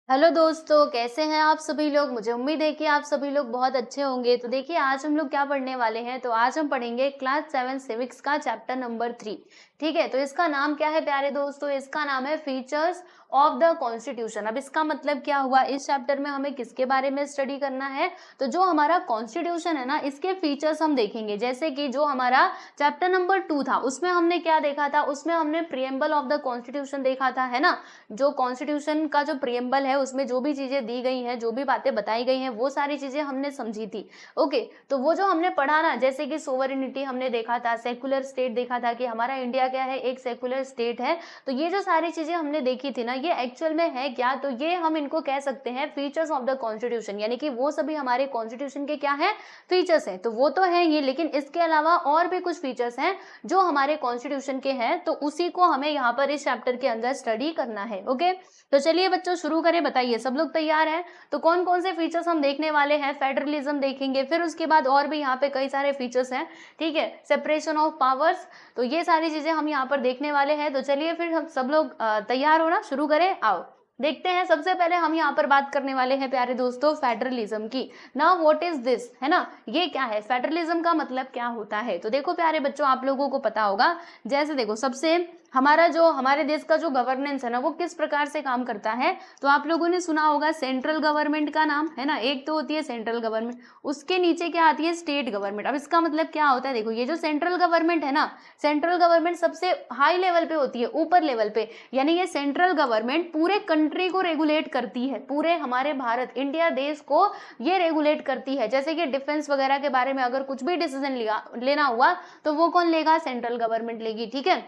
Hello दोस्तों, कैसे हैं आप सभी लोग? मुझे उम्मीद है कि आप सभी लोग बहुत अच्छे होंगे। तो देखिए आज हम लोग क्या पढ़ने वाले हैं, तो आज हम पढ़ेंगे क्लास 7 सिविक्स का चैप्टर नंबर 3। ठीक है, तो इसका नाम क्या है प्यारे दोस्तों? इसका नाम है फीचर्स ऑफ द कॉन्स्टिट्यूशन। अब इसका मतलब क्या हुआ? इस चैप्टर में हमें किसके बारे में स्टडी करना है? तो जो हमारा कॉन्स्टिट्यूशन है ना, इसके फीचर्स हम देखेंगे। जैसे कि जो हमारा चैप्टर नंबर 2 था, उसमें हमने क्या देखा था? उसमें हमने प्रिएम्बल ऑफ द कॉन्स्टिट्यूशन देखा था, है ना? जो कॉन्स्टिट्यूशन का जो प्रिएम्बल है, उसमें जो भी चीजें दी गई हैं, जो भी बातें बताई गई हैं, वो सारी चीजें हमने समझी थी। ओके, तो वो जो हमने पढ़ा ना, जैसे कि सोवरेनिटी हमने देखा था, सेकुलर स्टेट देखा था कि हमारा इंडिया क्या है, एक सेकुलर स्टेट है। तो ये जो सारी चीजें हमने देखी थी ना, ये एक्चुअल में है क्या? तो ये हम इनको कह सकते हैं फीचर्स ऑफ द कॉन्स्टिट्यूशन, यानी कि वो सभी हमारे कॉन्स्टिट्यूशन के क्या है, फीचर्स हैं। तो वो तो है ये, लेकिन इसके अलावा और भी कुछ फीचर्स हैं जो हमारे कॉन्स्टिट्यूशन के हैं, तो उसी को हमें यहाँ पर इस चैप्टर के अंदर स्टडी करना है। ओके, तो चलिए बच्चों शुरू करें। बताइए सब लोग तैयार हैं? तो कौन कौन से फीचर्स हम देखने वाले हैं? फेडरलिज्म देखेंगे, फिर उसके बाद और भी यहाँ पे कई सारे फीचर्स हैं। ठीक है, सेपरेशन ऑफ पावर्स, तो ये सारी चीजें हम यहाँ पर देखने वाले हैं। तो चलिए फिर हम सब लोग तैयार हो ना, शुरू करें। आओ देखते हैं। सबसे पहले हम यहाँ पर बात करने वाले हैं प्यारे दोस्तों फेडरलिज्म की। नाउ व्हाट इज दिस, है ना? ये क्या है? फेडरलिज्म का मतलब क्या होता है? तो देखो प्यारे बच्चों, आप लोगों को पता होगा। जैसे देखो, सबसे हमारा जो हमारे देश का जो गवर्नेंस है ना, वो किस प्रकार से काम करता है? तो आप लोगों ने सुना होगा सेंट्रल गवर्नमेंट का नाम, है ना? एक तो होती है सेंट्रल गवर्नमेंट, उसके नीचे क्या आती है? State government. अब इसका मतलब क्या होता है? देखो, ये जो सेंट्रल गवर्नमेंट है ना, सेंट्रल गवर्नमेंट सबसे हाई लेवल पे होती है, ऊपर लेवल पे। यानी ये सेंट्रल गवर्नमेंट पूरे कंट्री को रेगुलेट करती है, पूरे हमारे भारत इंडिया देश को ये रेगुलेट करती है। जैसे कि डिफेंस वगैरह के बारे में अगर कुछ भी डिसीजन लेना हुआ, तो वो कौन लेगा? सेंट्रल गवर्नमेंट लेगी। ठीक है,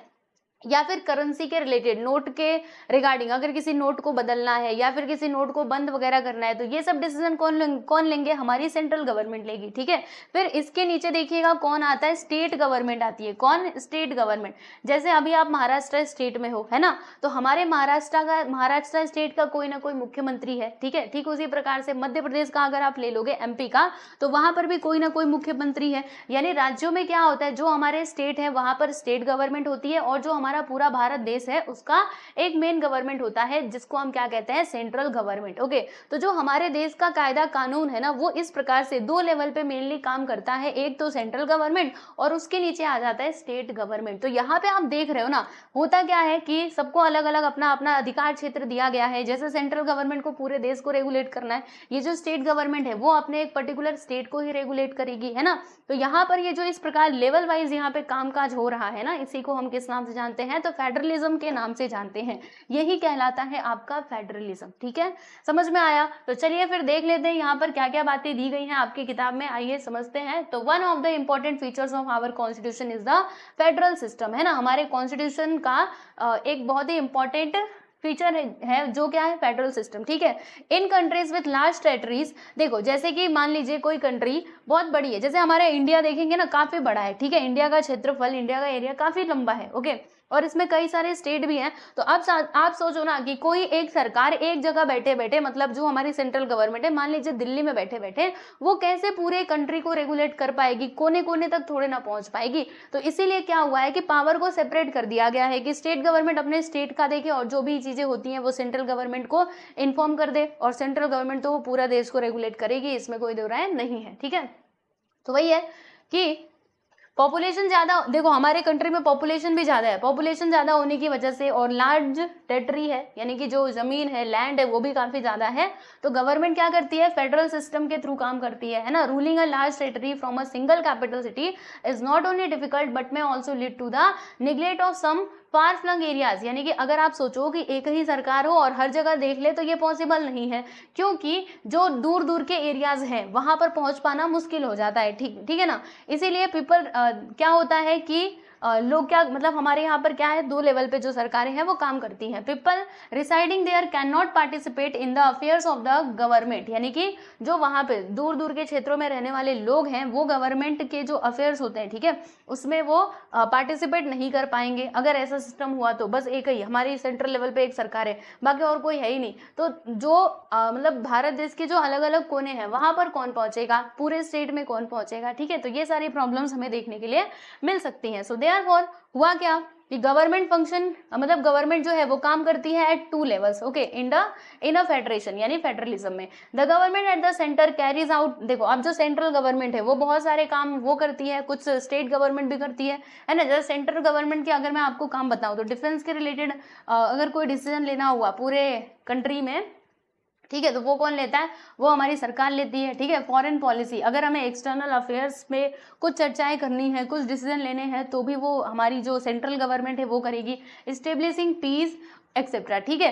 या फिर करेंसी के रिलेटेड, नोट के रिगार्डिंग, अगर किसी नोट को बदलना है या फिर किसी नोट को बंद वगैरह करना है, तो ये सब डिसीजन कौन लेंगे? हमारी सेंट्रल गवर्नमेंट लेगी। ठीक है, फिर इसके नीचे देखिएगा कौन आता है? स्टेट गवर्नमेंट आती है। कौन? State government. जैसे अभी आप महाराष्ट्र स्टेट में हो, है ना? तो हमारे महाराष्ट्र स्टेट का कोई ना कोई मुख्यमंत्री है। ठीक है, ठीक उसी प्रकार से मध्य प्रदेश का अगर आप ले लोगे, एमपी का, तो वहां पर भी कोई ना कोई मुख्यमंत्री है। यानी राज्यों में क्या होता है, जो हमारे स्टेट है वहां पर स्टेट गवर्नमेंट होती है, और जो हमारा पूरा भारत देश है उसका एक मेन गवर्नमेंट होता है, जिसको हम क्या कहते हैं? Central government. ओके, तो जो हमारे देश का कायदा कानून है ना, वो इस प्रकार से दो लेवल पे मेनली काम करता है। एक तो सेंट्रल गवर्नमेंट, और उसके नीचे आ जाता है स्टेट गवर्नमेंट। तो यहाँ पे आप देख रहे हो ना, होता क्या है कि सबको अलग अलग अपना अपना अधिकार क्षेत्र दिया गया है। जैसे सेंट्रल गवर्नमेंट को पूरे देश को रेगुलेट करना है, ये जो स्टेट गवर्नमेंट है वो अपने एक पर्टिकुलर स्टेट को ही रेगुलेट करेगी, है ना? तो यहाँ पर ये जो इस प्रकार लेवल वाइज यहाँ पे कामकाज हो रहा है ना, इसी को हम किस नाम से जानते हैं? तो फेडरलिज्म के नाम से जानते हैं। यही कहलाता है आपका फेडरलिज्म। ठीक है, समझ में आया? तो चलिए फिर देख लेते हैं यहाँ पर क्या क्या बातें दी गई हैं आपकी किताब में। आइए समझते हैं। तो one of the important features of our constitution is the federal system, है ना? हमारे कॉन्स्टिट्यूशन का एक बहुत ही इंपॉर्टेंट फीचर है जो क्या है? Federal system. ठीक है, इन कंट्रीज विथ लार्ज टेरिटरीज, देखो जैसे कि मान लीजिए कोई कंट्री बहुत बड़ी है, जैसे हमारा इंडिया देखेंगे ना, काफी बड़ा है। ठीक है, इंडिया का क्षेत्रफल, इंडिया का एरिया काफी लंबा है। ओके, और इसमें कई सारे स्टेट भी हैं। तो अब आप सोचो ना कि कोई एक सरकार एक जगह बैठे बैठे, मतलब जो हमारी सेंट्रल गवर्नमेंट है, मान लीजिए दिल्ली में बैठे बैठे, वो कैसे पूरे कंट्री को रेगुलेट कर पाएगी? कोने कोने तक थोड़े ना पहुंच पाएगी। तो इसीलिए क्या हुआ है कि पावर को सेपरेट कर दिया गया है कि स्टेट गवर्नमेंट अपने स्टेट का देखे, और जो भी चीजें होती हैं वो सेंट्रल गवर्नमेंट को इन्फॉर्म कर दे, और सेंट्रल गवर्नमेंट तो वो पूरा देश को रेगुलेट करेगी, इसमें कोई दो राय नहीं है। ठीक है, तो वही है कि पॉपुलेशन ज्यादा, देखो हमारे कंट्री में पॉपुलेशन भी ज्यादा है। पॉपुलेशन ज्यादा होने की वजह से, और लार्ज टेरिटरी है, यानी कि जो जमीन है, लैंड है, वो भी काफी ज्यादा है। तो गवर्नमेंट क्या करती है? फेडरल सिस्टम के थ्रू काम करती है ना? Ruling a large territory from a single capital city is not only difficult but may also lead to the neglect of some far flung areas. यानी कि अगर आप सोचो कि एक ही सरकार हो और हर जगह देख ले, तो ये पॉसिबल नहीं है, क्योंकि जो दूर दूर के एरियाज हैं वहां पर पहुंच पाना मुश्किल हो जाता है। ठीक ठीक है ना? इसीलिए पीपल क्या होता है कि लोग क्या, मतलब हमारे यहाँ पर क्या है, दो लेवल पे जो सरकारें हैं वो काम करती हैं। People residing there can not participate in the affairs of the government, यानी कि जो वहां पे दूर दूर के क्षेत्रों में रहने वाले लोग हैं, वो गवर्नमेंट के जो अफेयर्स होते हैं, ठीक है, उसमें वो पार्टिसिपेट नहीं कर पाएंगे। अगर ऐसा सिस्टम हुआ तो बस एक ही हमारी सेंट्रल लेवल पे एक सरकार है, बाकी और कोई है ही नहीं। तो जो मतलब भारत देश के जो अलग अलग कोने हैं, वहां पर कौन पहुंचेगा? पूरे स्टेट में कौन पहुंचेगा? ठीक है, तो ये सारी प्रॉब्लम्स हमें देखने के लिए मिल सकती हैं। सो देयरफॉर हुआ क्या कि गवर्नमेंट फंक्शन मतलब गवर्नमेंट जो है वो काम करती है at 2 levels, okay, in a federation यानी फेडरलिज्म में। The government at the centre carries out, देखो अब जो सेंट्रल गवर्नमेंट है वो बहुत सारे काम वो करती है, कुछ स्टेट गवर्नमेंट भी करती है ना। जैसे सेंट्रल गवर्नमेंट के अगर मैं आपको काम बताऊं तो डिफेंस के रिलेटेड अगर कोई डिसीजन लेना हुआ पूरे कंट्री में, ठीक है, तो वो कौन लेता है, वो हमारी सरकार लेती है, ठीक है। फॉरेन पॉलिसी, अगर हमें एक्सटर्नल अफेयर्स में कुछ चर्चाएं करनी है, कुछ डिसीजन लेने हैं, तो भी वो हमारी जो सेंट्रल गवर्नमेंट है वो करेगी। इस्टेब्लिशिंग पीस एक्सेट्रा, ठीक है।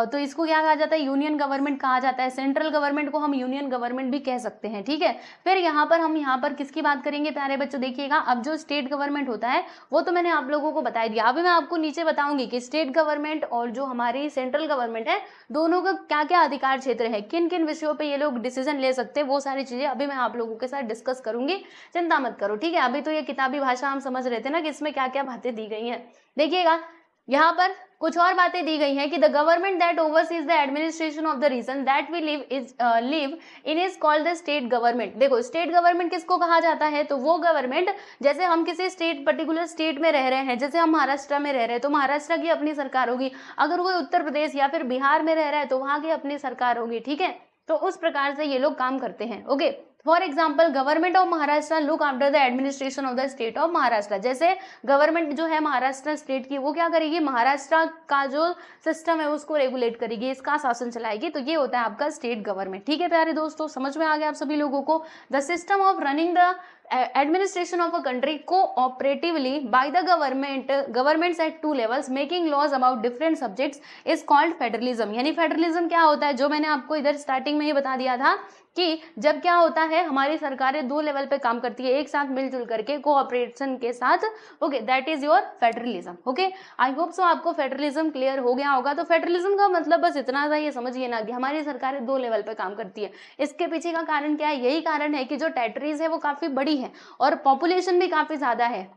तो इसको क्या कहा जाता है, यूनियन गवर्नमेंट कहा जाता है। सेंट्रल गवर्नमेंट को हम यूनियन गवर्नमेंट भी कह सकते हैं, ठीक है। फिर यहाँ पर किसकी बात करेंगे प्यारे बच्चों, देखिएगा अब जो स्टेट गवर्नमेंट होता है वो तो मैंने आप लोगों को बता दिया। अभी मैं आपको नीचे बताऊंगी कि स्टेट गवर्नमेंट और जो हमारी सेंट्रल गवर्नमेंट है दोनों का क्या क्या अधिकार क्षेत्र है, किन किन विषयों पे ये लोग डिसीजन ले सकते हैं, वो सारी चीजें अभी मैं आप लोगों के साथ डिस्कस करूंगी, चिंता मत करो, ठीक है। अभी तो ये किताबी भाषा हम समझ रहे थे ना कि इसमें क्या क्या बातें दी गई हैं। देखिएगा यहाँ पर कुछ और बातें दी गई हैं कि the government that oversees the administration of the region that we live in is called the state government. देखो स्टेट गवर्नमेंट किसको कहा जाता है, तो वो गवर्नमेंट, जैसे हम किसी स्टेट पर्टिकुलर स्टेट में रह रहे हैं, जैसे हम महाराष्ट्र में रह रहे हैं तो महाराष्ट्र की अपनी सरकार होगी, अगर कोई उत्तर प्रदेश या फिर बिहार में रह रहा है तो वहां की अपनी सरकार होगी, ठीक है। तो उस प्रकार से ये लोग काम करते हैं, okay. For example government of Maharashtra look after the administration of the state of Maharashtra. जैसे गवर्नमेंट जो है महाराष्ट्र स्टेट की वो क्या करेगी, महाराष्ट्र का जो सिस्टम है उसको रेगुलेट करेगी, इसका शासन चलाएगी, तो ये होता है आपका स्टेट गवर्नमेंट, ठीक है प्यारे दोस्तों, समझ में आ गया आप सभी लोगों को। The system of running the administration of a country cooperatively by the governments at 2 levels making laws about different subjects is called federalism। यानी फेडरलिज्म क्या होता है, जो मैंने आपको इधर स्टार्टिंग में ही बता दिया था कि जब क्या होता है हमारी सरकारें 2 लेवल पे काम करती है एक साथ मिलजुल करके कोऑपरेशन के साथ, okay, that is your federalism, okay. I hope so आपको फेडरलिज्म क्लियर हो गया होगा। तो फेडरलिज्म का मतलब बस इतना सा ये समझिए ना कि हमारी सरकारें 2 लेवल पे काम करती है। इसके पीछे का कारण क्या है, यही कारण है कि जो टेरिटरीज है वो काफी बड़ी है और पॉपुलेशन भी काफी ज्यादा है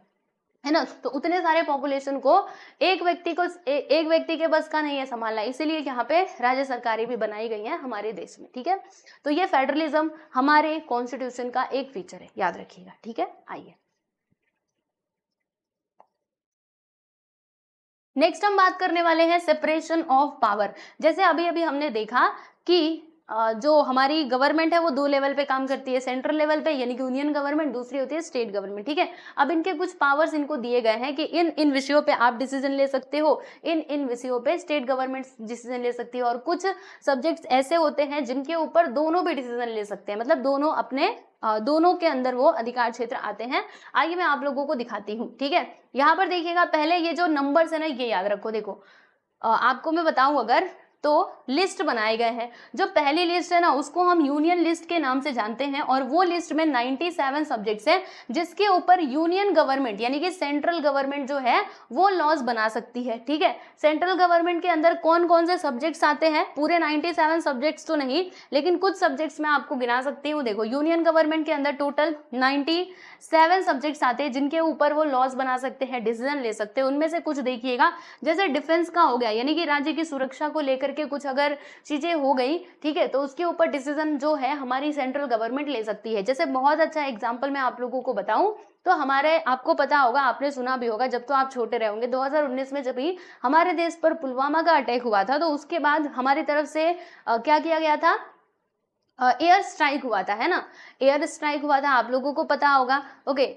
ना। तो उतने सारे पॉपुलेशन को एक व्यक्ति के बस का नहीं है संभालना, इसीलिए यहाँ पे राज्य सरकारें भी बनाई गई हैं हमारे देश में, ठीक है। तो ये फेडरलिज्म हमारे कॉन्स्टिट्यूशन का एक फीचर है, याद रखिएगा, ठीक है। आइए नेक्स्ट हम बात करने वाले हैं सेपरेशन ऑफ पावर। जैसे अभी अभी हमने देखा कि जो हमारी गवर्नमेंट है वो 2 लेवल पे काम करती है, सेंट्रल लेवल पे यानी कि यूनियन गवर्नमेंट, दूसरी होती है स्टेट गवर्नमेंट, ठीक है। अब इनके कुछ पावर्स इनको दिए गए हैं कि इन विषयों पे आप डिसीजन ले सकते हो, इन विषयों पे स्टेट गवर्नमेंट डिसीजन ले सकती है, और कुछ सब्जेक्ट्स ऐसे होते हैं जिनके ऊपर दोनों भी डिसीजन ले सकते हैं, मतलब दोनों के अंदर वो अधिकार क्षेत्र आते हैं। आइए मैं आप लोगों को दिखाती हूँ, ठीक है। यहाँ पर देखिएगा पहले ये जो नंबर्स है ना ये याद रखो। देखो आपको मैं बताऊं अगर तो लिस्ट बनाए गए हैं, जो पहली लिस्ट है ना उसको हम यूनियन लिस्ट के नाम से जानते हैं, और वो लिस्ट में 97 सब्जेक्ट्स हैं जिसके ऊपर यूनियन गवर्नमेंट यानी कि सेंट्रल गवर्नमेंट जो है वो लॉज बना सकती है, ठीक है। सेंट्रल गवर्नमेंट के अंदर कौन कौन से सब्जेक्ट्स आते हैं, पूरे 97 सब्जेक्ट्स तो नहीं लेकिन कुछ सब्जेक्ट्स मैं आपको गिना सकती हूँ। देखो यूनियन गवर्नमेंट के अंदर टोटल 97 सब्जेक्ट्स आते हैं जिनके ऊपर वो लॉज बना सकते हैं, डिसीजन ले सकते हैं। उनमें से कुछ देखिएगा, जैसे डिफेंस का हो गया यानी कि राज्य की सुरक्षा को लेकर के कुछ अगर चीजें हो गई, ठीक है, तो उसके ऊपर डिसीजन जो है हमारी सेंट्रल गवर्नमेंट ले सकती है। जैसे बहुत अच्छा एग्जांपल मैं आप लोगों को बताऊं तो हमारे, आपको पता होगा, आपने सुना भी होगा जब तो आप छोटे रहे होंगे, 2019 में जब भी हमारे देश पर पुलवामा का अटैक हुआ था तो उसके बाद हमारी तरफ से क्या किया गया था, एयर स्ट्राइक हुआ था, है ना। एयर स्ट्राइक हुआ था, आप लोगों को पता होगा, ओके।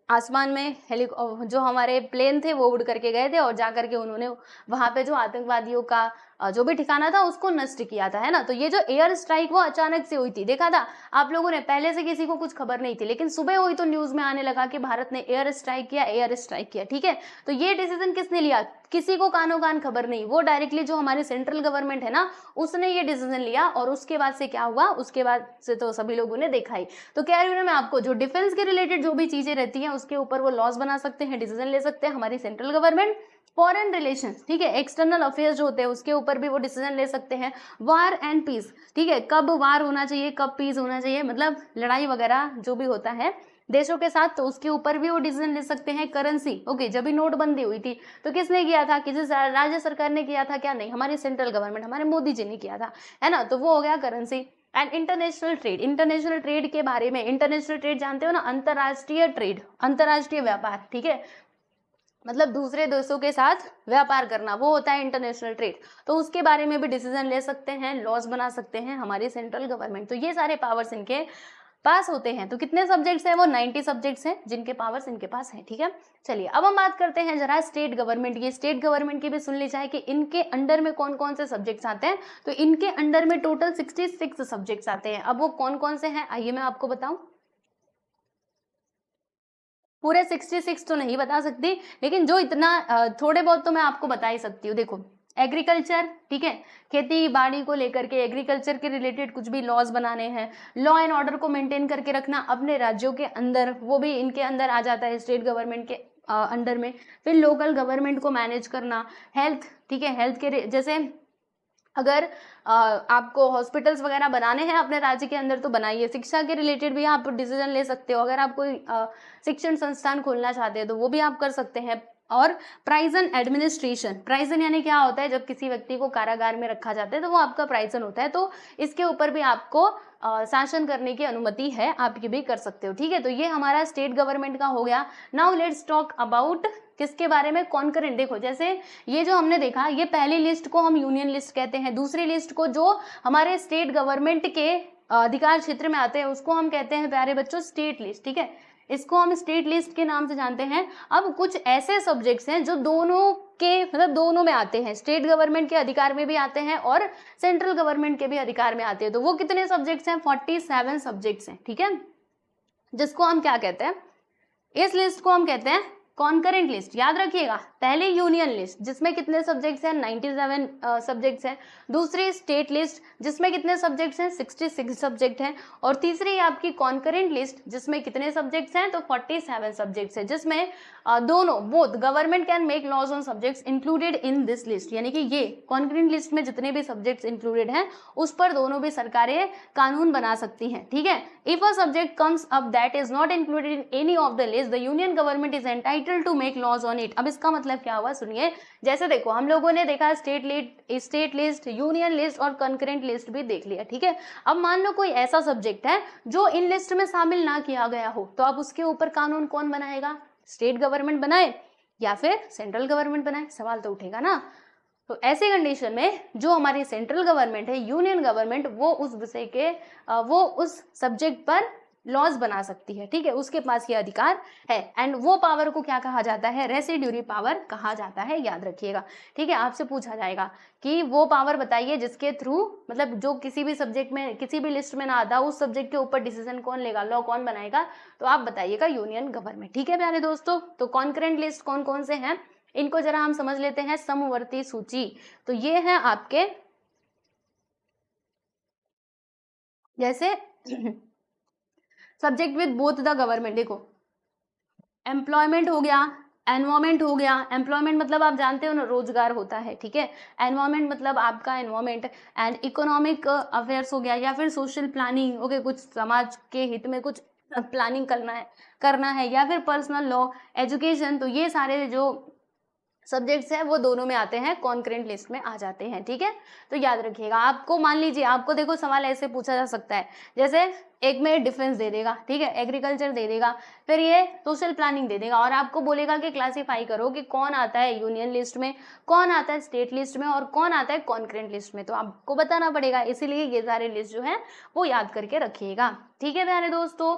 आसमान में जो हमारे प्लेन थे वो उड़ करके गए थे और जा करके उन्होंने वहां पे जो आतंकवादियों का जो भी ठिकाना था उसको नष्ट किया था, है ना। तो ये जो एयर स्ट्राइक वो अचानक से हुई थी, देखा था आप लोगों ने, पहले से किसी को कुछ खबर नहीं थी, लेकिन सुबह हुई तो न्यूज में आने लगा कि भारत ने एयर स्ट्राइक किया, ठीक है। तो ये डिसीजन किसने लिया, किसी को कानो कान खबर नहीं, वो डायरेक्टली जो हमारी सेंट्रल गवर्नमेंट है ना उसने ये डिसीजन लिया, और उसके बाद से क्या हुआ, उसके बाद से तो सभी लोगों ने देखा ही। तो कह रही हूँ मैं आपको, जो डिफेंस के रिलेटेड जो भी चीजें रहती हैं उसके ऊपर वो लॉज बना सकते हैं, डिसीजन ले सकते हैं हमारी सेंट्रल गवर्नमेंट। फॉरेन रिलेशंस, ठीक है, एक्सटर्नल अफेयर्स जो होते हैं उसके ऊपर भी वो डिसीजन ले सकते हैं। वार एंड पीस, ठीक है, कब वार होना चाहिए कब पीस होना चाहिए, मतलब लड़ाई वगैरह जो भी होता है देशों के साथ, तो उसके ऊपर भी वो डिसीजन ले सकते हैं। करेंसी, ओके, जब भी नोटबंदी हुई थी तो किसने किया था, किसी राज्य सरकार ने किया था क्या, नहीं, हमारी सेंट्रल गवर्नमेंट, हमारे मोदी जी ने किया था, है ना। तो वो हो गया करेंसी। एंड इंटरनेशनल ट्रेड के बारे में, इंटरनेशनल ट्रेड जानते हो ना, अंतरराष्ट्रीय ट्रेड, अंतरराष्ट्रीय व्यापार, ठीक है। मतलब दूसरे देशों के साथ व्यापार करना, वो होता है इंटरनेशनल ट्रेड। तो उसके बारे में भी डिसीजन ले सकते हैं, लॉज बना सकते हैं हमारी सेंट्रल गवर्नमेंट। तो ये सारे पावर्स इनके पास होते हैं। तो कितने सब्जेक्ट्स हैं? वो 90 सब्जेक्ट्स हैं जिनके पावर्स इनके पास हैं। ठीक है, चलिए अब हम बात करते हैं जरा स्टेट गवर्नमेंट। ये स्टेट गवर्नमेंट की भी सुन ली जाए कि इनके अंडर में कौन कौन से सब्जेक्ट्स आते हैं। तो इनके अंडर में टोटल 66 सब्जेक्ट्स आते हैं। अब वो कौन कौन से हैं आइए मैं आपको बताऊं। पूरे 66 तो नहीं बता सकती, लेकिन जो इतना थोड़े बहुत तो मैं आपको बता ही सकती हूँ। देखो, एग्रीकल्चर, ठीक है, खेती बाड़ी को लेकर के एग्रीकल्चर के रिलेटेड कुछ भी लॉज बनाने हैं, लॉ एंड ऑर्डर को मेंटेन करके रखना अपने राज्यों के अंदर, वो भी इनके अंदर आ जाता है, स्टेट गवर्नमेंट के अंडर में। फिर लोकल गवर्नमेंट को मैनेज करना, हेल्थ, ठीक है, हेल्थ के जैसे अगर आपको हॉस्पिटल्स वगैरह बनाने हैं अपने राज्य के अंदर तो बनाइए। शिक्षा के रिलेटेड भी आप डिसीजन ले सकते हो, अगर आप कोई शिक्षण संस्थान खोलना चाहते हैं तो वो भी आप कर सकते हैं। और प्राइजन एडमिनिस्ट्रेशन, प्राइजन यानी क्या होता है, जब किसी व्यक्ति को कारागार में रखा जाता है तो वो आपका प्राइजन होता है। तो इसके ऊपर भी आपको शासन करने की अनुमति है, आप ये भी कर सकते हो। ठीक है, तो ये हमारा स्टेट गवर्नमेंट का हो गया। नाउ लेट्स टॉक अबाउट किसके बारे में, कॉन्करेंट। देखो, जैसे ये जो हमने देखा, ये पहली लिस्ट को हम यूनियन लिस्ट कहते हैं, दूसरी लिस्ट को जो हमारे स्टेट गवर्नमेंट के अधिकार क्षेत्र में आते हैं उसको हम कहते हैं प्यारे बच्चों स्टेट लिस्ट। ठीक है, इसको हम स्टेट लिस्ट के नाम से जानते हैं। अब कुछ ऐसे सब्जेक्ट्स हैं जो दोनों के मतलब दोनों में आते हैं, स्टेट गवर्नमेंट के अधिकार में भी आते हैं और सेंट्रल गवर्नमेंट के भी अधिकार में आते हैं। तो वो कितने सब्जेक्ट्स हैं? 47 सब्जेक्ट्स हैं। ठीक है, जिसको हम क्या कहते हैं, इस लिस्ट को हम कहते हैं कॉन्करेंट लिस्ट। याद रखिएगा, पहले यूनियन लिस्ट जिसमें कितने सब्जेक्ट्स हैं? 97 सब्जेक्ट्स हैं। दूसरी स्टेट लिस्ट जिसमें कितने सब्जेक्ट्स हैं? 66 सब्जेक्ट हैं। और तीसरी आपकी कॉन्करेंट लिस्ट जिसमें कितने सब्जेक्ट्स हैं? तो 47 सब्जेक्ट्स हैं, जिसमें दोनों both government can make laws on subjects included in this list. यानी कि ये कॉन्करेंट लिस्ट में जितने भी सब्जेक्ट्स इंक्लूडेड हैं उस पर दोनों भी सरकारें कानून बना सकती हैं। ठीक है, if a subject comes up that is not included in any of the list the union government is entitled to make laws on it. अब इसका मतलब क्या हुआ सुनिए। जैसे देखो, हम लोगों ने देखा स्टेट लिस्ट, यूनियन लिस्ट और कंकरेंट लिस्ट भी देख लिया। ठीक है, अब मान लो कोई ऐसा सब्जेक्ट है जो इन लिस्ट में शामिल ना किया गया हो, तो अब उसके ऊपर कानून कौन बनाएगा? स्टेट गवर्नमेंट बनाए या फिर सेंट्रल गवर्नमेंट बनाए? सवाल तो उठेगा ना। तो ऐसे कंडीशन में जो हमारी सेंट्रल गवर्नमेंट है, यूनियन गवर्नमेंट, वो उस विषय के वो उस सब्जेक्ट पर लॉज बना सकती है। ठीक है, उसके पास ये अधिकार है। एंड वो पावर को क्या कहा जाता है? रेसिड्यूरी पावर कहा जाता है, याद रखिएगा। ठीक है, आपसे पूछा जाएगा कि वो पावर बताइए जिसके थ्रू मतलब जो किसी भी सब्जेक्ट में किसी भी लिस्ट में ना आता, उस सब्जेक्ट के ऊपर डिसीजन कौन लेगा, लॉ कौन बनाएगा? तो आप बताइएगा यूनियन गवर्नमेंट। ठीक है प्यारे दोस्तों, तो कॉन्करेंट लिस्ट कौन कौन से हैं इनको जरा हम समझ लेते हैं। समवर्ती सूची, तो ये है आपके जैसे subject with both the government. देखो, एम्प्लॉयमेंट हो गया, एनवायरमेंट हो गया। एम्प्लॉयमेंट मतलब आप जानते हो ना, रोजगार होता है। ठीक है, एनवायरमेंट मतलब आपका एनवायरमेंट। एंड इकोनॉमिक अफेयर्स हो गया, या फिर सोशल प्लानिंग, ओके, कुछ समाज के हित में कुछ प्लानिंग करना है, या फिर पर्सनल लॉ, एजुकेशन। तो ये सारे जो सब्जेक्ट्स हैं वो दोनों में आते हैं, कॉन्करेंट लिस्ट में आ जाते हैं। ठीक है, तो याद रखिएगा। आपको मान लीजिए, आपको देखो सवाल ऐसे पूछा जा सकता है, जैसे एक में डिफेंस दे देगा, ठीक है, एग्रीकल्चर दे देगा, फिर ये सोशल प्लानिंग दे देगा, और आपको बोलेगा कि क्लासीफाई करो कि कौन आता है यूनियन लिस्ट में, कौन आता है स्टेट लिस्ट में, और कौन आता है कॉन्करेंट लिस्ट में। तो आपको बताना पड़ेगा, इसीलिए ये सारे लिस्ट जो है वो याद करके रखिएगा। ठीक है प्यारे दोस्तों,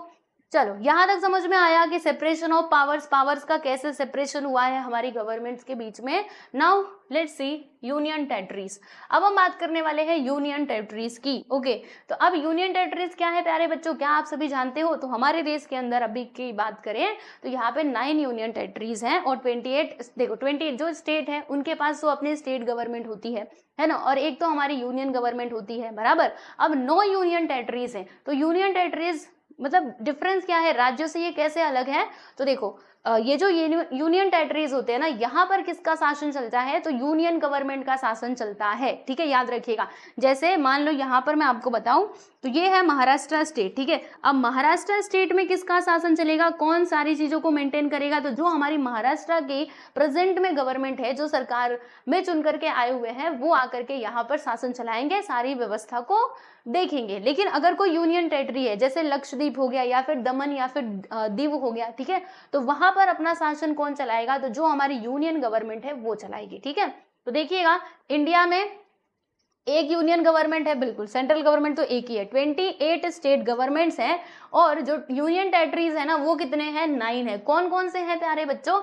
चलो यहां तक समझ में आया कि सेपरेशन ऑफ पावर्स का कैसे सेपरेशन हुआ है हमारी गवर्नमेंट्स के बीच में। Now let's C union territories. अब हम बात करने वाले हैं यूनियन टेरिटरीज की। ओके, तो अब यूनियन टेरिटरीज क्या है प्यारे बच्चों, क्या आप सभी जानते हो? तो हमारे देश के अंदर अभी की बात करें तो यहाँ पे 9 यूनियन टेरिटरीज हैं, और 28 देखो 20 जो स्टेट है उनके पास तो अपनी स्टेट गवर्नमेंट होती है ना, और एक तो हमारी यूनियन गवर्नमेंट होती है, बराबर। अब 9 यूनियन टेरिटरीज हैं। तो यूनियन टेरिटरीज मतलब डिफरेंस क्या है, राज्यों से ये कैसे अलग है? तो देखो, ये जो यूनियन टेरिटरीज होते हैं ना, यहाँ पर किसका शासन चलता है? तो यूनियन गवर्नमेंट का शासन चलता है। ठीक है, याद रखिएगा। जैसे मान लो यहाँ पर मैं आपको बताऊं तो ये है महाराष्ट्र स्टेट। ठीक है, अब महाराष्ट्र स्टेट में किसका शासन चलेगा, कौन सारी चीजों को मेंटेन करेगा? तो जो हमारी महाराष्ट्र की प्रेजेंट में गवर्नमेंट है, जो सरकार में चुन करके आए हुए हैं, वो आकर के यहाँ पर शासन चलाएंगे, सारी व्यवस्था को देखेंगे। लेकिन अगर कोई यूनियन टेरिटरी है, जैसे लक्षद्वीप हो गया, या फिर दमन या फिर दीव हो गया, ठीक है, तो वहां यहाँ पर अपना शासन कौन चलाएगा, तो जो हमारी यूनियन गवर्नमेंट है वो चलाएगी। ठीक है, तो देखिएगा इंडिया में एक यूनियन गवर्नमेंट है, बिल्कुल, सेंट्रल गवर्नमेंट तो एक ही है, 28 स्टेट गवर्नमेंट्स हैं, और जो यूनियन टेरिटरीज है ना वो कितने हैं, 9 है। कौन कौन से हैं प्यारे बच्चों,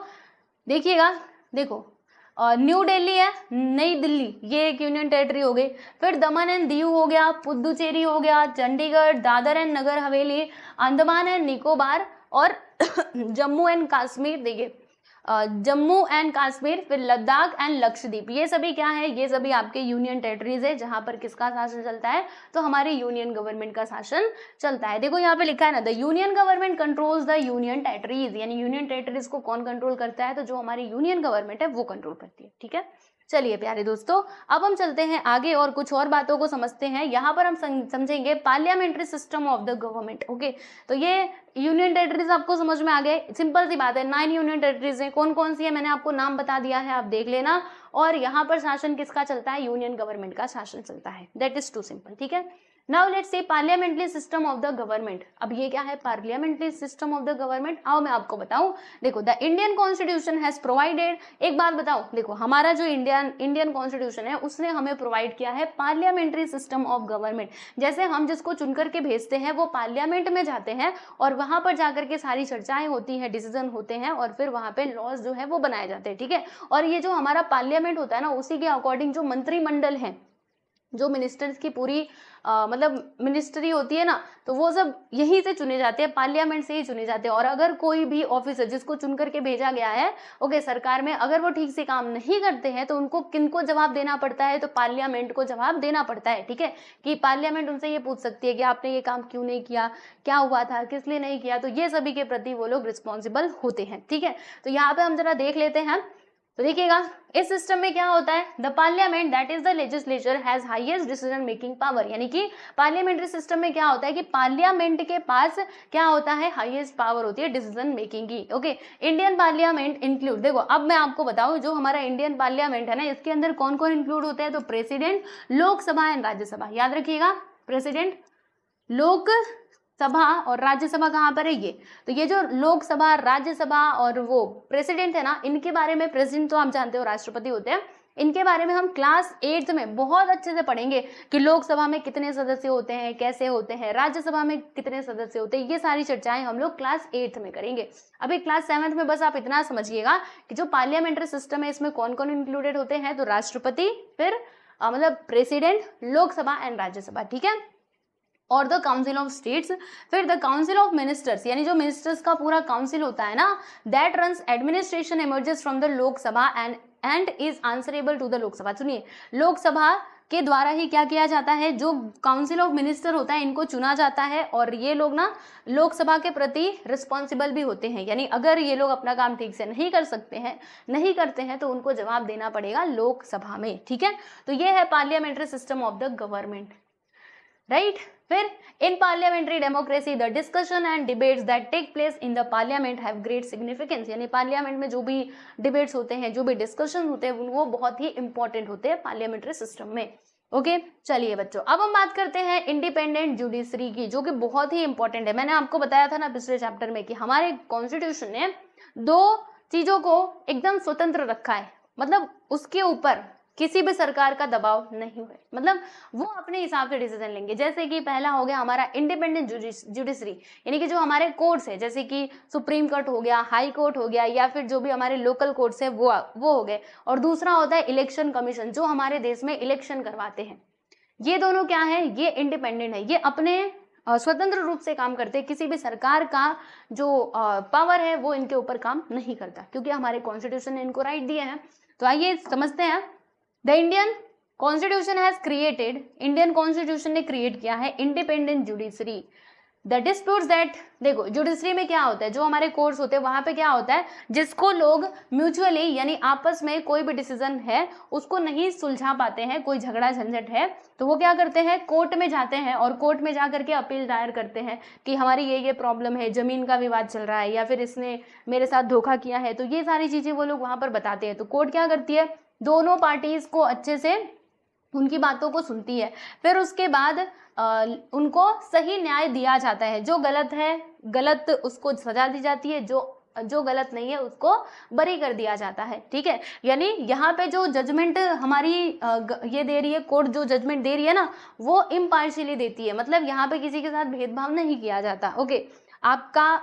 देखिएगा, देखो न्यू दिल्ली है, नई दिल्ली, ये एक यूनियन टेरिटरी हो गई। फिर दमन एंड दीव हो गया, पुदुचेरी हो गया, चंडीगढ़, दादर एंड नगर हवेली, अंडमान एंड निकोबार और जम्मू एंड कश्मीर, देखिए जम्मू एंड कश्मीर, फिर लद्दाख एंड लक्षद्वीप, ये सभी क्या है, ये सभी आपके यूनियन टेरिटरीज है जहां पर किसका शासन चलता है, तो हमारी यूनियन गवर्नमेंट का शासन चलता है। देखो यहाँ पे लिखा है ना, the union government controls the union territories, यानी यूनियन टेरिटरीज को कौन कंट्रोल करता है, तो जो हमारी यूनियन गवर्नमेंट है वो कंट्रोल करती है। ठीक है, चलिए प्यारे दोस्तों, अब हम चलते हैं आगे और कुछ और बातों को समझते हैं। यहाँ पर हम समझेंगे parliamentary system of the government. Okay, तो ये यूनियन टेरिटरीज आपको समझ में आ गए, सिंपल सी बात है, 9 यूनियन टेरिटरीज हैं, कौन कौन सी है मैंने आपको नाम बता दिया है, आप देख लेना। और यहाँ पर शासन किसका चलता है, यूनियन गवर्नमेंट का शासन चलता है, दैट इज टू सिंपल। ठीक है, now let's see parliamentary system of the government. अब ये क्या है, parliamentary system of the government, आओ मैं आपको बताऊं। देखो, the Indian constitution has provided, एक बात बताओ, देखो हमारा जो इंडियन कॉन्स्टिट्यूशन है उसने हमें प्रोवाइड किया है पार्लियामेंट्री सिस्टम ऑफ गवर्नमेंट। जैसे हम जिसको चुन करके भेजते हैं वो पार्लियामेंट में जाते हैं और वहां पर जाकर के सारी चर्चाएं होती हैं, डिसीजन होते हैं और फिर वहां पे लॉज जो है वो बनाए जाते हैं। ठीक है, और ये जो हमारा पार्लियामेंट होता है ना, उसी के अकॉर्डिंग जो मंत्रिमंडल है, जो मिनिस्टर्स की पूरी मतलब मिनिस्ट्री होती है ना, तो वो सब यहीं से चुने जाते हैं, पार्लियामेंट से ही चुने जाते हैं। और अगर कोई भी ऑफिसर जिसको चुन करके भेजा गया है ओके सरकार में, अगर वो ठीक से काम नहीं करते हैं तो उनको किनको जवाब देना पड़ता है, तो पार्लियामेंट को जवाब देना पड़ता है। ठीक है, कि पार्लियामेंट उनसे ये पूछ सकती है कि आपने ये काम क्यों नहीं किया, क्या हुआ था, किस लिए नहीं किया, तो ये सभी के प्रति वो लोग रिस्पॉन्सिबल होते हैं। ठीक है, तो यहाँ पे हम जरा देख लेते हैं। तो देखिएगा इस सिस्टम में क्या होता है, the parliament that is the legislature has highest decision making power, यानी कि पार्लियामेंट्री सिस्टम में क्या होता है कि पार्लियामेंट के पास क्या होता है, हाईएस्ट पावर होती है डिसीजन मेकिंग की। ओके, इंडियन पार्लियामेंट इंक्लूड, देखो अब मैं आपको बताऊं जो हमारा इंडियन पार्लियामेंट है ना, इसके अंदर कौन कौन इंक्लूड होते हैं, तो प्रेसिडेंट, लोकसभा एंड राज्यसभा, याद रखिएगा, प्रेसिडेंट, लोक सभा और राज्यसभा कहाँ पर है, ये तो ये जो लोकसभा, राज्यसभा और वो प्रेसिडेंट है ना, इनके बारे में, प्रेसिडेंट तो आप जानते हो राष्ट्रपति होते हैं, इनके बारे में हम क्लास 8th में बहुत अच्छे से पढ़ेंगे कि लोकसभा में कितने सदस्य होते हैं, कैसे होते हैं, राज्यसभा में कितने सदस्य होते हैं, ये सारी चर्चाएं हम लोग क्लास 8th में करेंगे। अभी क्लास 7th में बस आप इतना समझिएगा कि जो पार्लियामेंट्री सिस्टम है इसमें कौन कौन इंक्लूडेड होते हैं, तो राष्ट्रपति, फिर मतलब प्रेसिडेंट, लोकसभा एंड राज्यसभा। ठीक है, और द काउंसिल ऑफ स्टेट्स, फिर द काउंसिल ऑफ मिनिस्टर्स, यानी जो मिनिस्टर्स का पूरा काउंसिल होता है ना, that runs administration emerges from the Lok Sabha and is answerable to the Lok Sabha. सुनिए, लोकसभा के द्वारा ही क्या किया जाता है, जो काउंसिल ऑफ मिनिस्टर होता है इनको चुना जाता है और ये लोग ना लोकसभा के प्रति रिस्पॉन्सिबल भी होते हैं, यानी अगर ये लोग अपना काम ठीक से नहीं करते हैं तो उनको जवाब देना पड़ेगा लोकसभा में। ठीक है, तो ये है parliamentary system of the government, right. फिर in parliamentary democracy the discussion and debates that take place in the parliament have great significance, यानी पार्लियामेंट में जो भी डिबेट्स होते हैं, जो भी डिस्कशन होते हैं, वो बहुत ही इंपॉर्टेंट होते हैं पार्लियामेंट्री सिस्टम में। ओके, चलिए बच्चों, अब हम बात करते हैं इंडिपेंडेंट जुडिशरी की, जो कि बहुत ही इंपॉर्टेंट है। मैंने आपको बताया था ना पिछले चैप्टर में कि हमारे कॉन्स्टिट्यूशन ने 2 चीजों को एकदम स्वतंत्र रखा है, मतलब उसके ऊपर किसी भी सरकार का दबाव नहीं है, मतलब वो अपने हिसाब से डिसीजन लेंगे। जैसे कि पहला हो गया हमारा इंडिपेंडेंट जुडिशरी, यानी कि जो हमारे कोर्ट्स है, जैसे कि सुप्रीम कोर्ट हो गया, हाई कोर्ट हो गया, या फिर जो भी हमारे लोकल कोर्ट्स है वो हो गए। और दूसरा होता है इलेक्शन कमीशन, जो हमारे देश में इलेक्शन करवाते हैं। ये दोनों क्या है, ये इंडिपेंडेंट है, ये अपने स्वतंत्र रूप से काम करते हैं, किसी भी सरकार का जो पावर है वो इनके ऊपर काम नहीं करता, क्योंकि हमारे कॉन्स्टिट्यूशन ने इनको राइट दिए हैं। तो आइए समझते हैं। The Indian constitution has created, Indian constitution ने क्रिएट किया है independent judiciary. The disputes that, देखो जुडिशरी में क्या होता है, जो हमारे कोर्ट्स होते हैं वहां पे क्या होता है, जिसको लोग म्यूचुअली यानी आपस में कोई भी डिसीजन है उसको नहीं सुलझा पाते हैं, कोई झगड़ा झंझट है, तो वो क्या करते हैं, कोर्ट में जाते हैं और कोर्ट में जाकर के अपील दायर करते हैं कि हमारी ये प्रॉब्लम है, जमीन का विवाद चल रहा है, या फिर इसने मेरे साथ धोखा किया है, तो ये सारी चीजें वो लोग वहां पर बताते हैं। तो कोर्ट क्या करती है, दोनों पार्टीज को अच्छे से उनकी बातों को सुनती है, फिर उसके बाद उनको सही न्याय दिया जाता है, जो गलत है गलत उसको सजा दी जाती है, जो जो गलत नहीं है उसको बरी कर दिया जाता है, ठीक है। यानी यहाँ पे जो जजमेंट हमारी ये दे रही है, कोर्ट जो जजमेंट दे रही है ना, वो इम्पार्शियली देती है, मतलब यहाँ पे किसी के साथ भेदभाव नहीं किया जाता। ओके, आपका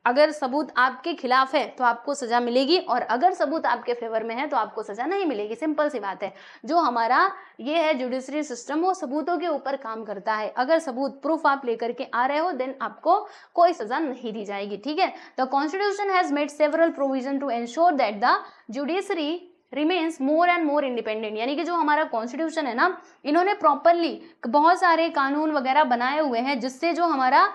अगर सबूत आपके खिलाफ है तो आपको सजा मिलेगी, और अगर सबूत आपके फेवर में है तो आपको सजा नहीं मिलेगी, सिंपल सी बात है। जो हमारा ये है जुडिशरी सिस्टम, वो सबूतों के ऊपर काम करता है। अगर सबूत प्रूफ आप लेकर के आ रहे हो देन आपको कोई सजा नहीं दी जाएगी, ठीक है। The constitution has made several provision to ensure that the judiciary remains more and more independent, यानी कि जो हमारा कॉन्स्टिट्यूशन है ना, इन्होंने प्रॉपरली बहुत सारे कानून वगैरह बनाए हुए हैं जिससे जो हमारा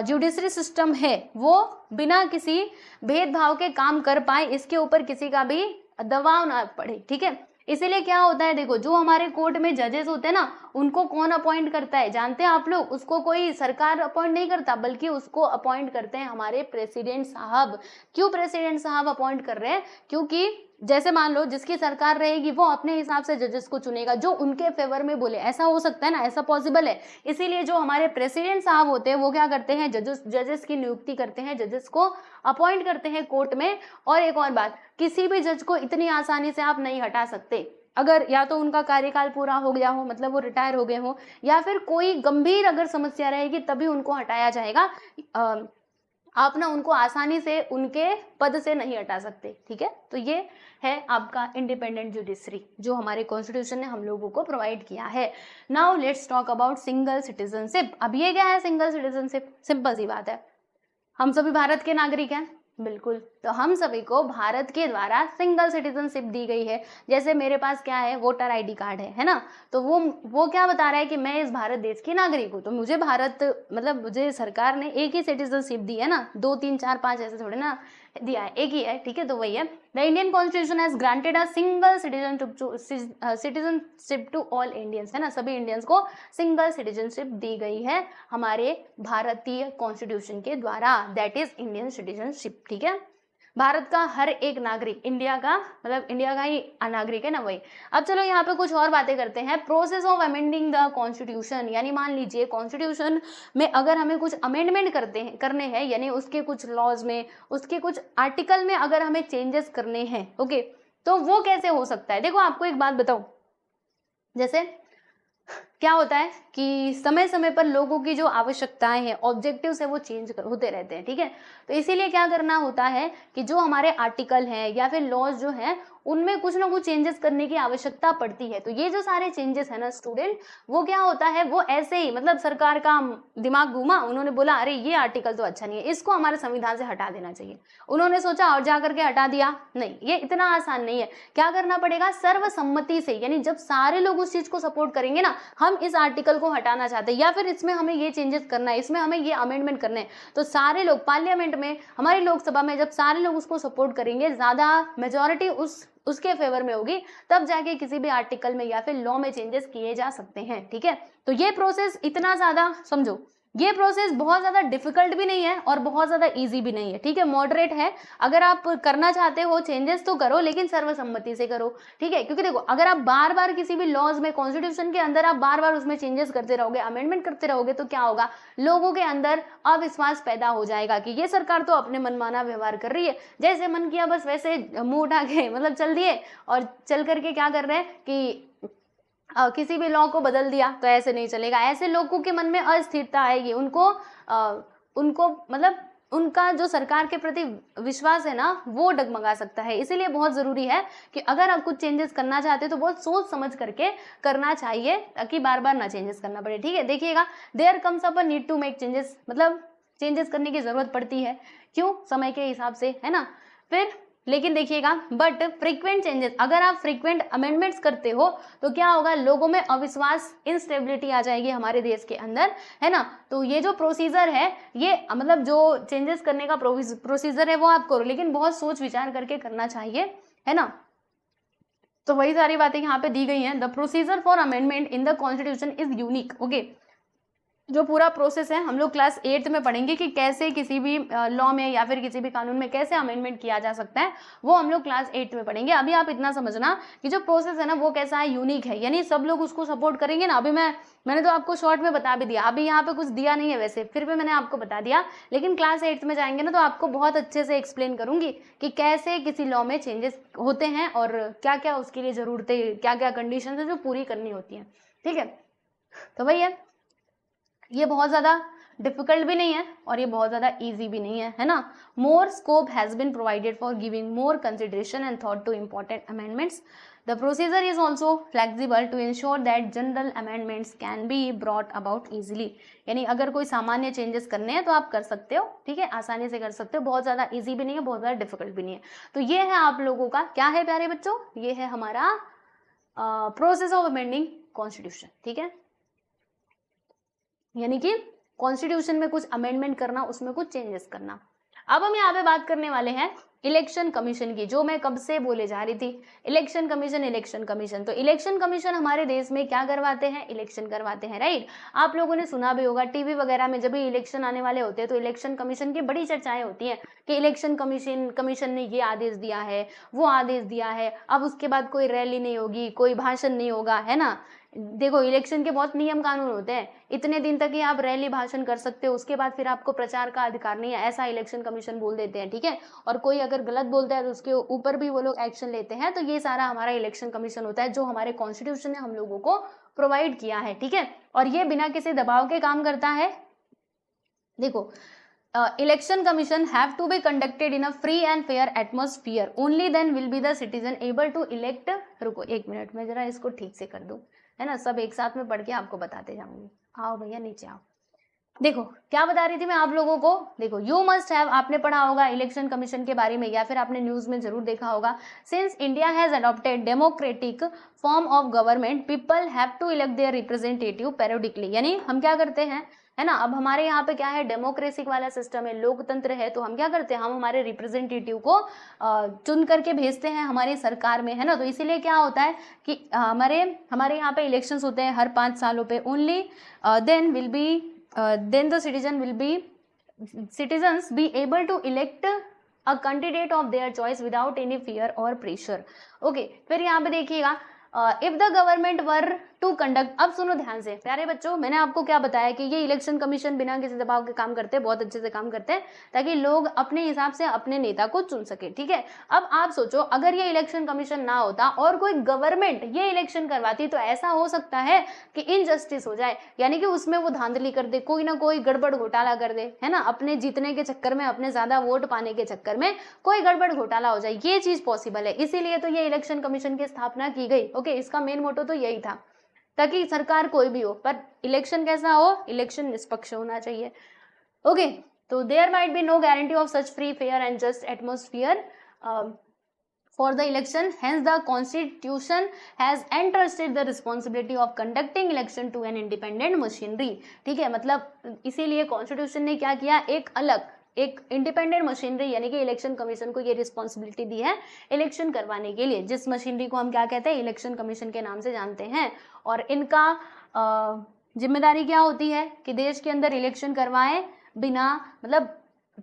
जुडिशरी सिस्टम है वो बिना किसी भेदभाव के काम कर पाए, इसके ऊपर किसी का भी दबाव ना पड़े, ठीक है। इसीलिए क्या होता है, देखो जो हमारे कोर्ट में जजेस होते हैं ना, उनको कौन अपॉइंट करता है जानते हैं आप लोग? उसको कोई सरकार अपॉइंट नहीं करता, बल्कि उसको अपॉइंट करते हैं हमारे प्रेसिडेंट साहब। क्यों प्रेसिडेंट साहब अपॉइंट कर रहे हैं? क्योंकि जैसे मान लो जिसकी सरकार रहेगी वो अपने हिसाब से जजेस को चुनेगा जो उनके फेवर में बोले, ऐसा हो सकता है ना, ऐसा पॉसिबल है। इसीलिए जो हमारे प्रेसिडेंट साहब होते हैं वो क्या करते हैं, जजेस की नियुक्ति करते हैं, जजेस को अपॉइंट करते हैं कोर्ट में। और एक और बात, किसी भी जज को इतनी आसानी से आप नहीं हटा सकते, अगर या तो उनका कार्यकाल पूरा हो गया हो, मतलब वो रिटायर हो गए हो, या फिर कोई गंभीर अगर समस्या रहेगी तभी उनको हटाया जाएगा। आप ना उनको आसानी से उनके पद से नहीं हटा सकते, ठीक है। तो ये है आपका इंडिपेंडेंट जुडिशरी जो हमारे कॉन्स्टिट्यूशन ने हम लोगों को प्रोवाइड किया है। Now let's talk about single citizenship. अब ये क्या है सिंगल सिटीजनशिप? सिंपल सी बात है, हम सभी भारत के नागरिक हैं, बिल्कुल, तो हम सभी को भारत के द्वारा सिंगल सिटीजनशिप दी गई है। जैसे मेरे पास क्या है, वोटर आईडी कार्ड है ना, तो वो क्या बता रहा है कि मैं इस भारत देश की नागरिक हूँ, तो मुझे मतलब मुझे सरकार ने एक ही सिटीजनशिप दी है ना, 2 3 4 5 ऐसे थोड़े ना दिया है, एक ही है, ठीक है। तो वही है, the Indian constitution has granted a single citizenship to all Indians, है ना, सभी इंडियंस को सिंगल सिटीजनशिप दी गई है हमारे भारतीय कॉन्स्टिट्यूशन के द्वारा, दैट इज इंडियन सिटीजनशिप, ठीक है। भारत का हर एक नागरिक इंडिया का, मतलब इंडिया का ही नागरिक है ना, वही। अब चलो यहाँ पे कुछ और बातें करते हैं। Process of amending the constitution, यानी मान लीजिए कॉन्स्टिट्यूशन में अगर हमें कुछ अमेंडमेंट करने हैं, यानी उसके कुछ लॉज में, उसके कुछ आर्टिकल में अगर हमें चेंजेस करने हैं, ओके, तो वो कैसे हो सकता है? देखो आपको एक बात बताऊं, जैसे क्या होता है कि समय समय पर लोगों की जो आवश्यकताएं हैं, ऑब्जेक्टिव्स है, वो चेंज होते रहते हैं, ठीक है। तो इसीलिए क्या करना होता है कि जो हमारे आर्टिकल हैं या फिर लॉज जो हैं, उनमें कुछ ना कुछ चेंजेस करने की आवश्यकता पड़ती है। तो ये जो सारे चेंजेस है ना स्टूडेंट, वो क्या होता है, वो ऐसे ही, मतलब सरकार का दिमाग घूमा, उन्होंने बोला अरे ये आर्टिकल तो अच्छा नहीं है, इसको हमारे संविधान से हटा देना चाहिए। उन्होंने सोचा और जा करके हटा दिया? नहीं, ये इतना आसान नहीं है। क्या करना पड़ेगा? सर्वसम्मति से, यानी जब सारे लोग उस चीज को सपोर्ट करेंगे ना, हम इस आर्टिकल को हटाना चाहते हैं या फिर इसमें हमें ये चेंजेस करना है, इसमें हमें ये अमेंडमेंट करना है, तो सारे लोग पार्लियामेंट में, हमारी लोकसभा में जब सारे लोग उसको सपोर्ट करेंगे, ज्यादा मेजॉरिटी उसके फेवर में होगी, तब जाके किसी भी आर्टिकल में या फिर लॉ में चेंजेस किए जा सकते हैं, ठीक है। तो ये प्रोसेस इतना ज्यादा समझो, ये प्रोसेस बहुत ज्यादा डिफिकल्ट भी नहीं है और बहुत ज्यादा इजी भी नहीं है, ठीक है, मॉडरेट है। अगर आप करना चाहते हो चेंजेस तो करो, लेकिन सर्वसम्मति से करो, ठीक है। क्योंकि देखो अगर आप बार बार किसी भी लॉज में, कॉन्स्टिट्यूशन के अंदर आप बार बार उसमें चेंजेस करते रहोगे, अमेंडमेंट करते रहोगे, तो क्या होगा, लोगों के अंदर अविश्वास पैदा हो जाएगा कि ये सरकार तो अपने मनमाना व्यवहार कर रही है, जैसे मन किया बस वैसे मुंह उठा के मतलब चल दिए, और चल करके क्या कर रहे हैं कि किसी भी लॉ को बदल दिया। तो ऐसे नहीं चलेगा, ऐसे लोगों के मन में अस्थिरता आएगी, उनको मतलब उनका जो सरकार के प्रति विश्वास है ना, वो डगमगा सकता है। इसीलिए बहुत जरूरी है कि अगर आप कुछ चेंजेस करना चाहते हो तो बहुत सोच समझ करके करना चाहिए, ताकि बार बार ना चेंजेस करना पड़े, ठीक है। देखिएगा, there comes up a need to make changes, मतलब चेंजेस करने की जरूरत पड़ती है, क्यों, समय के हिसाब से, है ना। फिर लेकिन देखिएगा, बट फ्रीक्वेंट चेंजेस, अगर आप फ्रीक्वेंट अमेंडमेंट्स करते हो तो क्या होगा, लोगों में अविश्वास, इंस्टेबिलिटी आ जाएगी हमारे देश के अंदर, है ना। तो ये जो प्रोसीजर है, ये मतलब जो चेंजेस करने का प्रोसीजर है वो आप करो, लेकिन बहुत सोच विचार करके करना चाहिए, है ना। तो वही सारी बातें यहाँ पे दी गई हैं। The procedure for amendment in the constitution is unique, okay. जो पूरा प्रोसेस है हम लोग क्लास 8th में पढ़ेंगे कि कैसे किसी भी लॉ में या फिर किसी भी कानून में कैसे अमेंडमेंट किया जा सकता है, वो हम लोग क्लास 8th में पढ़ेंगे। अभी आप इतना समझना कि जो प्रोसेस है ना वो कैसा है, यूनिक है, यानी सब लोग उसको सपोर्ट करेंगे ना। अभी मैंने तो आपको शॉर्ट में बता भी दिया, अभी यहाँ पे कुछ दिया नहीं है वैसे, फिर भी मैंने आपको बता दिया, लेकिन क्लास 8th में जाएंगे ना तो आपको बहुत अच्छे से एक्सप्लेन करूंगी कि कैसे किसी लॉ में चेंजेस होते हैं और क्या क्या उसके लिए जरूरतें, क्या क्या कंडीशन है जो पूरी करनी होती है। ठीक है, तो भैया ये बहुत ज़्यादा डिफिकल्ट भी नहीं है और ये बहुत ज़्यादा इजी भी नहीं है ना। More scope has been provided for giving more consideration and thought to important amendments. The procedure is also flexible to ensure that general amendments can be brought about easily. यानी अगर कोई सामान्य चेंजेस करने हैं तो आप कर सकते हो, ठीक है, आसानी से कर सकते हो, बहुत ज़्यादा ईजी भी नहीं है, बहुत ज़्यादा डिफिकल्ट भी नहीं है। तो ये है आप लोगों का क्या है प्यारे बच्चों, ये है हमारा प्रोसेस ऑफ अमेंडिंग कॉन्स्टिट्यूशन। ठीक है, यानी कि कॉन्स्टिट्यूशन में कुछ अमेंडमेंट करना, उसमें कुछ चेंजेस करना। अब हम यहाँ पे बात करने वाले हैं इलेक्शन कमीशन की, जो मैं कब से बोले जा रही थी, इलेक्शन कमीशन इलेक्शन कमीशन। तो इलेक्शन कमीशन हमारे देश में क्या करवाते हैं, इलेक्शन करवाते हैं, राइट। आप लोगों ने सुना भी होगा टीवी वगैरह में, जब भी इलेक्शन आने वाले होते हैं तो इलेक्शन कमीशन की बड़ी चर्चाएं होती हैं कि इलेक्शन कमीशन ने ये आदेश दिया है, वो आदेश दिया है, अब उसके बाद कोई रैली नहीं होगी, कोई भाषण नहीं होगा, है ना। देखो इलेक्शन के बहुत नियम कानून होते हैं, इतने दिन तक ही आप रैली भाषण कर सकते हो, उसके बाद फिर आपको प्रचार का अधिकार नहीं है, ऐसा इलेक्शन कमीशन बोल देते हैं। ठीक है, और कोई अगर गलत बोलता है तो उसके ऊपर भी वो लोग एक्शन लेते हैं। तो ये सारा हमारा इलेक्शन कमीशन होता है, जो हमारे कॉन्स्टिट्यूशन ने हम लोगों को प्रोवाइड किया है। ठीक है, और ये बिना किसी दबाव के काम करता है। देखो election commission have to be conducted in a free and fair atmosphere, only then will be the citizen able to elect. रुको एक मिनट, मैं जरा इसको ठीक से कर दूं, है ना, सब एक साथ में पढ़ के आपको बताते जाऊंगी। आओ भैया नीचे आओ। देखो क्या बता रही थी मैं आप लोगों को, देखो यू मस्ट हैव, आपने पढ़ा होगा इलेक्शन कमीशन के बारे में या फिर आपने न्यूज में जरूर देखा होगा। Since India has adopted democratic form of government, people have to elect their representative periodically. यानी हम क्या करते हैं, है ना, अब हमारे यहाँ पे क्या है, डेमोक्रेसी वाला सिस्टम है, लोकतंत्र है, तो हम क्या करते हैं, हम हमारे रिप्रेजेंटेटिव को चुन करके भेजते हैं हमारी सरकार में, है ना। तो इसीलिए क्या होता है कि हमारे यहाँ पे इलेक्शंस होते हैं हर 5 सालों पे, only then will be then the citizens be able to elect a candidate of their choice without any fear or pressure. Okay, फिर यहाँ पे देखिएगा if the government were to conduct, अब सुनो ध्यान से प्यारे बच्चों, मैंने आपको क्या बताया कि ये इलेक्शन कमीशन बिना किसी दबाव के काम करते हैं, बहुत अच्छे से काम करते हैं, ताकि लोग अपने हिसाब से अपने नेता को चुन सके। ठीक है, अब आप सोचो अगर ये इलेक्शन कमीशन ना होता और कोई गवर्नमेंट ये इलेक्शन करवाती, तो ऐसा हो सकता है कि इनजस्टिस हो जाए, यानी कि उसमें वो धांधली कर दे, कोई ना कोई गड़बड़ घोटाला कर दे, है ना, अपने जीतने के चक्कर में, अपने ज्यादा वोट पाने के चक्कर में कोई गड़बड़ घोटाला हो जाए, ये चीज पॉसिबल है। इसीलिए तो ये इलेक्शन कमीशन की स्थापना की गई। ओके, इसका मेन मोटो तो यही था, ताकि सरकार कोई भी हो पर इलेक्शन कैसा हो, इलेक्शन निष्पक्ष होना चाहिए। ओके, तो there might be no guarantee of such free fair and just atmosphere for the election, hence the constitution has entrusted the responsibility of conducting election to an independent machinery. ठीक है, मतलब इसीलिए constitution ने क्या किया, एक अलग एक इंडिपेंडेंट मशीनरी यानी कि इलेक्शन कमीशन को ये रिस्पॉन्सिबिलिटी दी है इलेक्शन करवाने के लिए, जिस मशीनरी को हम क्या कहते हैं, इलेक्शन कमीशन के नाम से जानते हैं। और इनका जिम्मेदारी क्या होती है कि देश के अंदर इलेक्शन करवाएं बिना, मतलब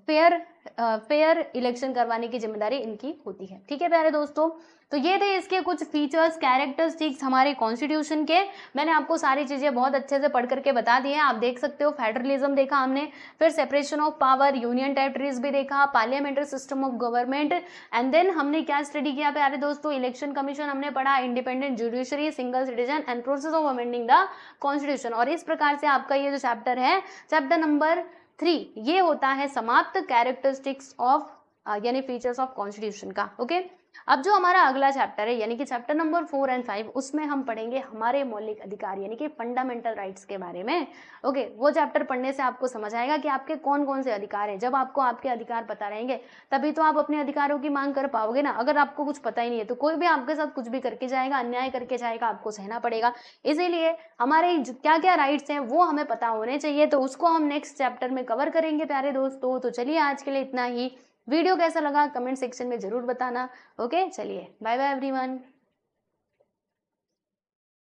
फेयर इलेक्शन करवाने की जिम्मेदारी इनकी होती है। ठीक है प्यारे दोस्तों, तो ये थे इसके कुछ फीचर्स, कैरेक्टरिस्टिक्स हमारे कॉन्स्टिट्यूशन के। मैंने आपको सारी चीजें बहुत अच्छे से पढ़ करके बता दी हैं, आप देख सकते हो। फेडरलिज्म देखा हमने, फिर separation of power, union territories भी देखा, parliamentary system of government, and then हमने क्या स्टडी किया प्यारे दोस्तों, इलेक्शन कमीशन हमने पढ़ा, independent judiciary, single citizen and process of amending the constitution. और इस प्रकार से आपका ये जो चैप्टर है, चैप्टर नंबर 3, ये होता है समाप्त, कैरेक्टरिस्टिक्स ऑफ यानी फीचर्स ऑफ कॉन्स्टिट्यूशन का। ओके, अब जो हमारा अगला चैप्टर है यानी कि चैप्टर नंबर 4 एंड 5, उसमें हम पढ़ेंगे हमारे मौलिक अधिकार यानी कि फंडामेंटल राइट्स के बारे में। ओके, वो चैप्टर पढ़ने से आपको समझ आएगा कि आपके कौन कौन से अधिकार हैं। जब आपको आपके अधिकार पता रहेंगे तभी तो आप अपने अधिकारों की मांग कर पाओगे ना। अगर आपको कुछ पता ही नहीं है तो कोई भी आपके साथ कुछ भी करके जाएगा, अन्याय करके जाएगा, आपको सहना पड़ेगा। इसीलिए हमारे क्या क्या राइट्स हैं वो हमें पता होने चाहिए, तो उसको हम नेक्स्ट चैप्टर में कवर करेंगे प्यारे दोस्तों। तो चलिए आज के लिए इतना ही। वीडियो कैसा लगा कमेंट सेक्शन में जरूर बताना। ओके, चलिए बाय बाय एवरीवन।